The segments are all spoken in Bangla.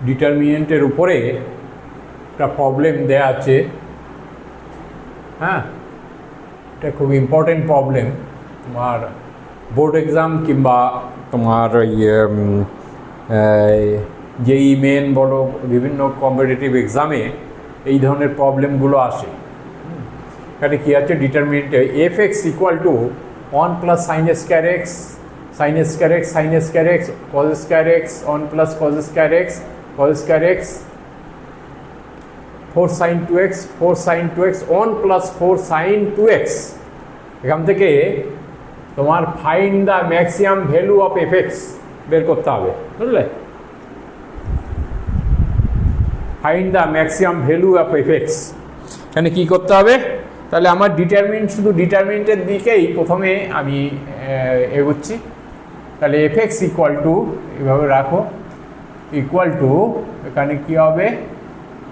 ডিটারমিনেন্টের উপরে একটা প্রবলেম দেয়া আছে। হ্যাঁ, এটা খুব ইম্পর্টেন্ট প্রবলেম। তোমার বোর্ড এক্সাম কিংবা তোমার যেই মেন বলো বিভিন্ন কম্পিটিটিভ এক্সামে এই ধরনের প্রবলেমগুলো আসে। এখানে কী আছে, ডিটারমিনেন্টে f x equal to 1 plus sine square x, sine square x, sine square x, cos square x, 1 plus cos square x, cos square x, 4 sine 2x, 4 sine 2x, 1 plus 4 sine 2x। এখান থেকে তোমার find the maximum value of f x বের করতে হবে, বুঝলে? Find the maximum value of f x. এখানে কী করতে হবে? তাহলে আমার ডিটারমিনেন্ট, শুধু ডিটারমিনেন্টের দিকেই প্রথমে আমি এগোচ্ছি। তাহলে এফ এক্স ইকুয়াল টু, এভাবে রাখো, ইকুয়াল টু, এখানে কী হবে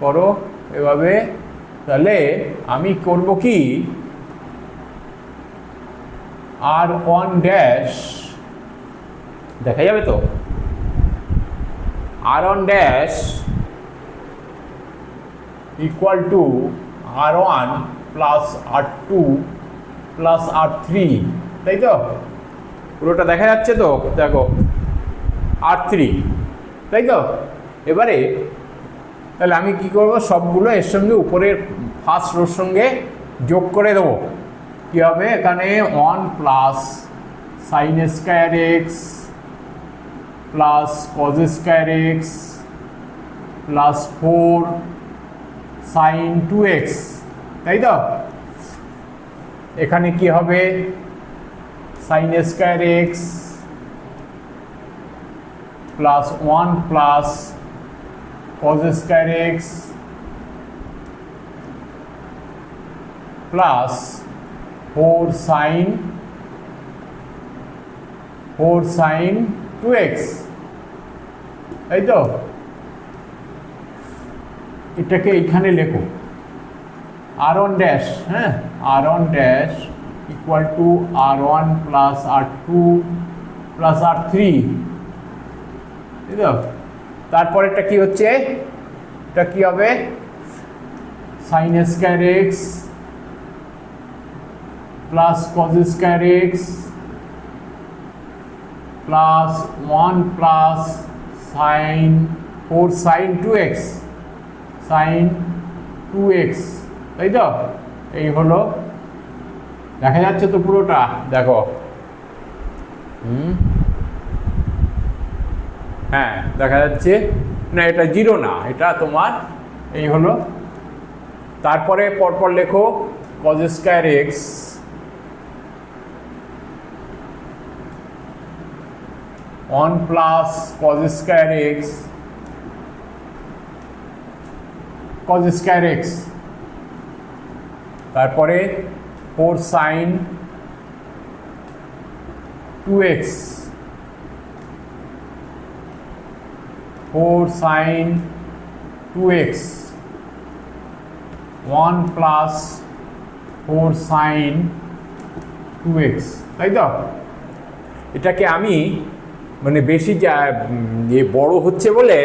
করো এভাবে। তাহলে আমি করব কি, আর ওয়ান ড্যাশ, দেখা যাবে তো, R one dash equal to R one plus R two plus R three, তাই তো? পুরোটা দেখা যাচ্ছে তো? দেখো, আর থ্রি, তাই তো? এবারে তাহলে আমি কি করব, সবগুলো এর সঙ্গে উপরের ফার্স্ট রোর সঙ্গে যোগ করে দেবো। কী হবে এখানে, 1 plus sine square x plus cos square x plus 4 sine 2x, তাই তো? এখানে কি হবে, sine square x plus 1 plus cos square x plus 4 sine 2x, তাই তো? এটাকে এইখানে লেখো, আর ওয়ান ড্যাশ, হ্যাঁ, R one dash equal to R one plus R two plus R three, তাই তো? তারপরে এটা কি হচ্ছে, এটা কি হবে, sine square x plus cos square x plus 1 plus sine 4 sine 2x, sine 2x, তাই তো? এই হলো, দেখা যাচ্ছে তো পুরোটা? দেখো, হ্যাঁ দেখা যাচ্ছে না, এটা জিরো না, এটা তোমার এই হলো। তারপরে পরপর লেখো, cause square x one plus cos square x, cos square x, তারপরে 4 sine 2x, 4 sine 2x, 1 plus 4 sine 2x, তাই তো? এটাকে আমি মানে বেশি বড় হচ্ছে বলে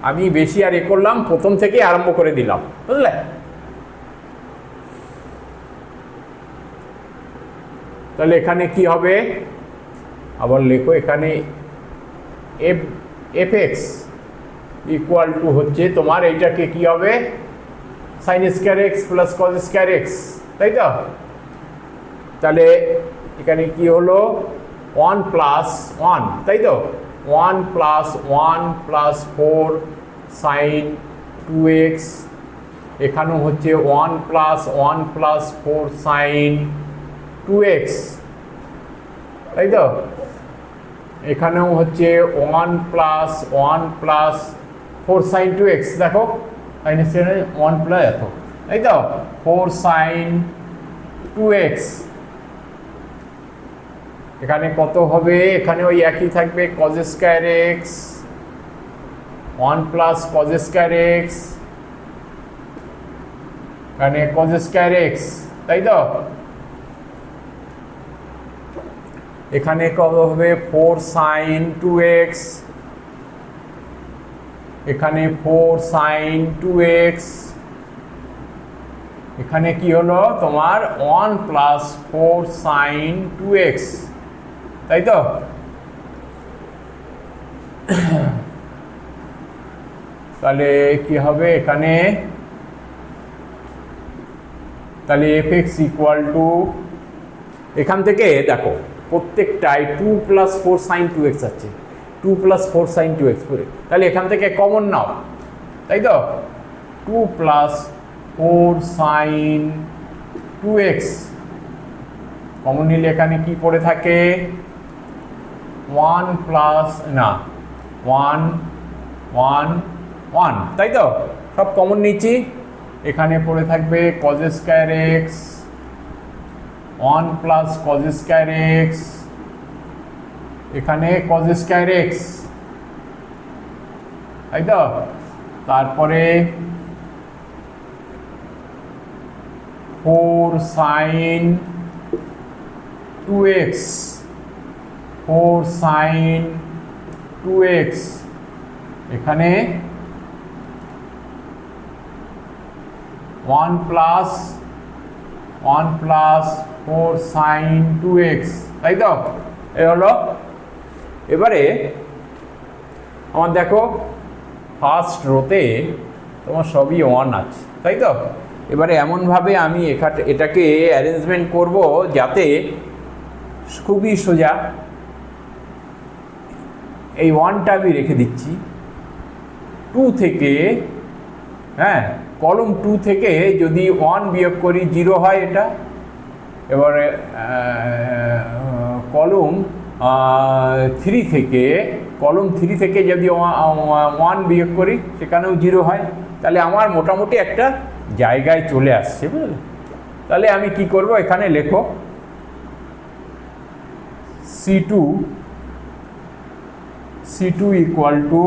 আমি বেশি আর করলাম, প্রথম থেকে আরম্ভ করে দিলাম, বুঝলে? তাহলে এখানে কি হবে, আবার লেখো, এখানে এফ এক্স ইকুয়াল টু হচ্ছে তোমার এইটাকে কি হবে, sine square x plus cos square x, তাই তো? তাহলে এখানে কি হলো, 1 প্লাস 1, তাই তো? 1 প্লাস 1 প্লাস 4 সাইন 2x, এখানেও হচ্ছে 1 প্লাস 1 প্লাস 4 সাইন 2x, তাই তো? এখানেও হচ্ছে 1 প্লাস 1 প্লাস 4 সাইন 2x, দেখো সাইন 1 প্লাস এত, তাই তো? 4 সাইন 2x, এখানে কত হবে, এখানে ওই একই থাকবে, cause square x 1 plus cos square x, এখানে কজ স্কয়ার এক্স, তাই তো? এখানে কত হবে, 4 সাইন 2x এখানে 4 sin 2x, এখানে কি হলো তোমার 1 প্লাস 4 sin 2x, তাই তো? তাহলে কি হবে এখানে, তাহলে fx ইকুয়াল টু, এখান থেকে দেখো প্রত্যেকটাই 2 প্লাস 4 sin 2x আছে, 2 প্লাস 4 sin 2x করে, তাহলে এখান থেকে কমন নাও, তাই তো? 2 প্লাস 4 sin 2x কমন নিলে এখানে কি পড়ে থাকে, 1 প্লাস না 1 1 1, তাই তো? সব কমন নিচ্ছি, এখানে পড়ে থাকবে cos square x, 1 plus cos square x, এখানে cos স্কয়ার x, তাই তো? তারপরে 4 sin 2x, 4 sin 2x, এখানে 1 প্লাস 4 sin 2x, তাই তো? এই হলো। এবারে আমার দেখো ফার্স্ট রোতে তোমার সবই 1 আছে, তাই তো? এবারে এমনভাবে আমি এটাকে অ্যারেঞ্জমেন্ট করব যাতে খুবই সোজা, এই 1টা আমি রেখে দিচ্ছি 2 থেকে, হ্যাঁ, কলম 2 থেকে যদি 1 বিয়োগ করি 0 হয় এটা, এবারে কলম 3 থেকে, কলম 3 থেকে যদি 1 বিয়োগ করি সেখানেও 0 হয়, তাহলে আমার মোটামুটি একটা জায়গায় চলে আসছে, বুঝলে? তাহলে আমি কি করব, এখানে লেখো C2 equal to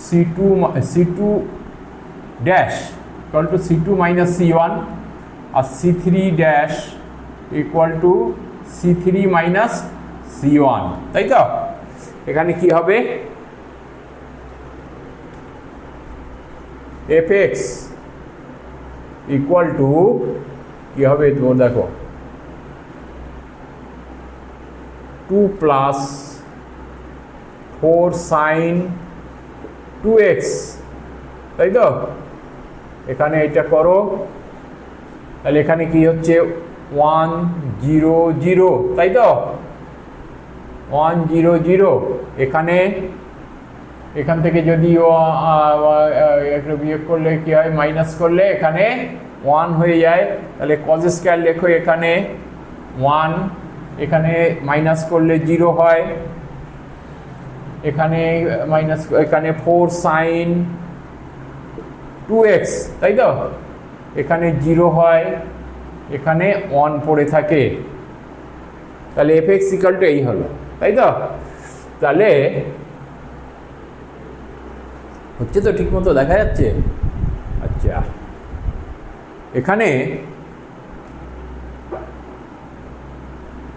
C2 dash equal to C2 minus C1, আর C3 dash equal to C3 minus C1, তাই তো? এখানে কি হবে, fx ইকুয়াল টু কি হবে, তো দেখো 2 প্লাস 4 sin 2x, তাই তো? এখানে এটা করো, তাহলে এখানে কি হচ্ছে 1 0 0, তাই তো? 1 0 0, এখান থেকে যদি একটু বিয়োগ করলে কি হয়, মাইনাস করলে এখানে 1 হয়ে যায়, তাহলে cos স্কয়ার লেখো, এখানে 1, এখানে মাইনাস করলে 0 হয়, এখানে মাইনাস, এখানে 4 sin 2x, তাই তো? এখানে 0 হয়, এখানে 1 পড়ে থাকে, তাহলে fx ইকুয়াল টু এই হলো, তাই তো? তাহলে হচ্ছে তো, ঠিক মতো দেখা যাচ্ছে? আচ্ছা, এখানে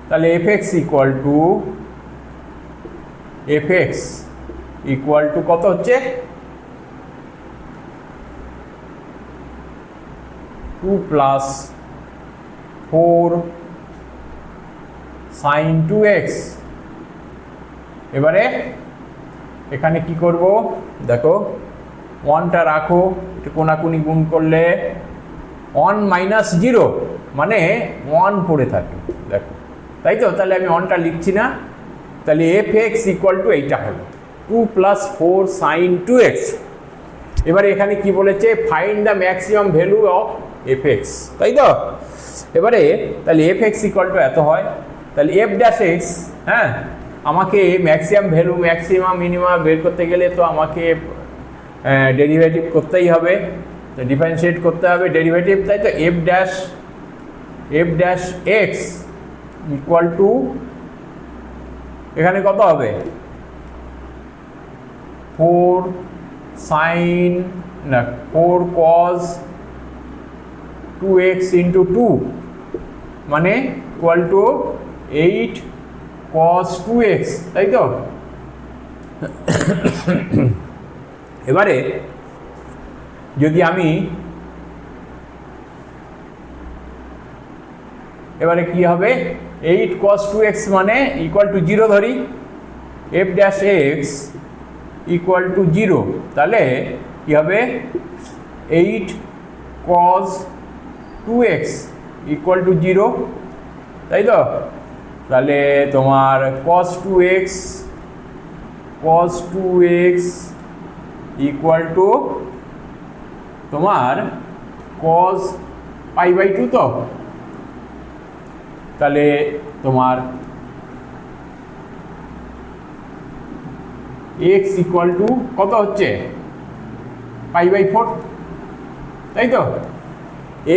তাহলে fx ইকুয়াল টু কত হচ্ছে, 2 প্লাস 4 sin 2x। এবারে এখানে কি করব, দেখো 1টা রাখো, একটু কোনাকুনি গুণ করলে 1 মাইনাস 0 মানে 1 পড়ে থাকে, দেখো, তাই তো? তাহলে আমি 1টা লিখছি না, তাহলে fx ইকুয়াল টু এইটা হলো 2 প্লাস 4 sin 2x। এবারে এখানে কি বলেছে, find the maximum value of fx, তাই তো? এবারে তাহলে fx ইকুয়াল টু এত হয়, তাহলে f ড্যাশ x, হ্যাঁ, আমাকে ম্যাক্সিমাম ভ্যালু, ম্যাক্সিমাম মিনিমাম বের করতে গেলে তো আমাকে ডেরিভেটিভ করতেই হবে, তো ডিফারেন্সিয়েট করতে হবে ডেরিভেটিভ, তাই তো? f dash x equal two, এখানে কত হবে, 4 sin না 4 cos 2x ইন্টু 2 মানে ইকুয়াল টু 8 cos 2x, তাই তো? এবারে যদি আমি এবারে কি হবে 8 cos 2x মানে ইকুয়াল টু 0 ধরি, f dash x equal two 0, তাহলে কি হবে 8 cos 2x ইকুয়াল টু 0, তাই তো? তাহলে তোমার cos 2x ইকুয়াল টু তোমার cos π/2, তো তাহলে তোমার x ইকুয়াল টু কত হচ্ছে π/4, তাই তো?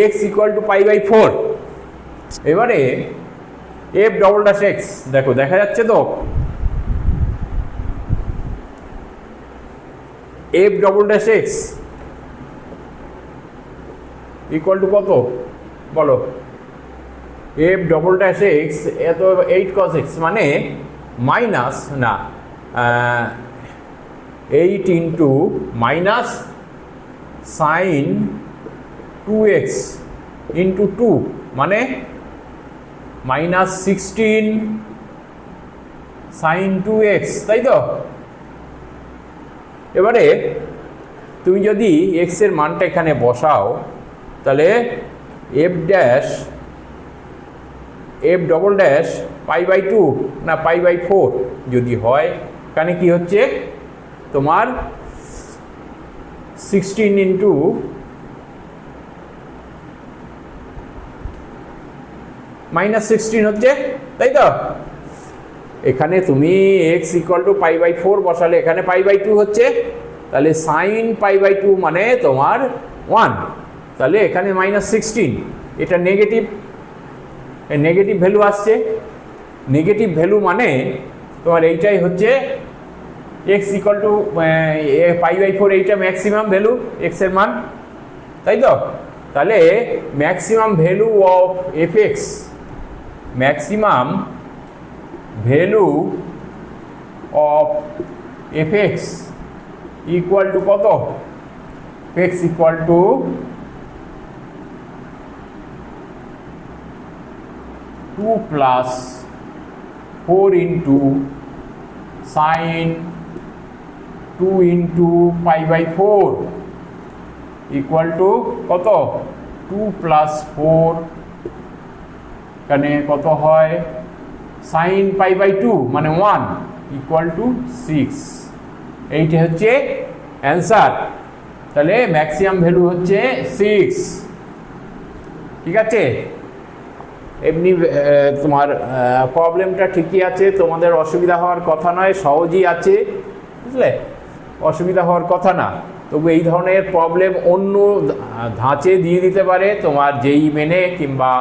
x equal to π/4। এবারে f ডবল ড্যাশ এক্স, দেখো দেখা যাচ্ছে তো, f double dash x equal to কত বলো? f ডবল ড্যাশ এক্স এত 8 cos x মানে মাইনাস না 8 into minus sine 2x into 2 মানে মাইনাস 16 সাইন 2x, তাই তো? এবারে তুমি যদি x এর মানটা এখানে বসাও, তাহলে f ডবল ড্যাশ π/2 না π/4 যদি হয়, এখানে কি হচ্ছে তোমার 16 ইন্টু মাইনাস 16 হচ্ছে, তাই তো? এখানে তুমি x ইকুয়াল টু π/4 বসালে এখানে π/2 হচ্ছে, তাহলে সাইন π/2 মানে তোমার 1, তাহলে এখানে মাইনাস 16, এটা নেগেটিভ ভ্যালু আসছে। নেগেটিভ ভ্যালু মানে তোমার এইটাই হচ্ছে x ইকুয়াল টু π/4, এইটা ম্যাক্সিমাম ভ্যালু x এর মান, তাই তো? তাহলে maximum value of fx, maximum value of fx equal to কত? x equal to 2 plus 4 into sine 2 into π/4 equal to কত? 2 প্লাস 4, এখানে কত হয় সাইন π/2 মানে 1 ইকুয়াল টু 6, এইটা হচ্ছে অ্যান্সার। তাহলে ম্যাক্সিমাম ভ্যালু হচ্ছে 6, ঠিক আছে? এমনি তোমার প্রবলেমটা ঠিকই আছে, তোমাদের অসুবিধা হওয়ার কথা নয়, সহজই আছে, বুঝলে? অসুবিধা হওয়ার কথা না। তবু এই ধরনের প্রবলেম অন্য ধাঁচে দিয়ে দিতে পারে তোমার যেই মেনে কিংবা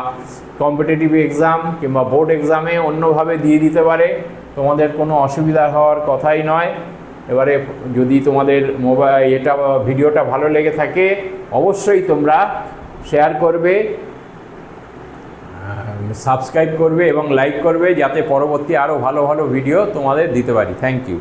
কম্পিটিটিভ এক্সাম কিংবা বোর্ড এক্সামে অন্যভাবে দিয়ে দিতে পারে, তোমাদের কোনো অসুবিধা হওয়ার কথাই নয়। এবারে যদি তোমাদের ভিডিওটা ভালো লেগে থাকে অবশ্যই তোমরা শেয়ার করবে, সাবস্ক্রাইব করবে এবং লাইক করবে, যাতে পরবর্তী আরও ভালো ভালো ভিডিও তোমাদের দিতে পারি। Thank you.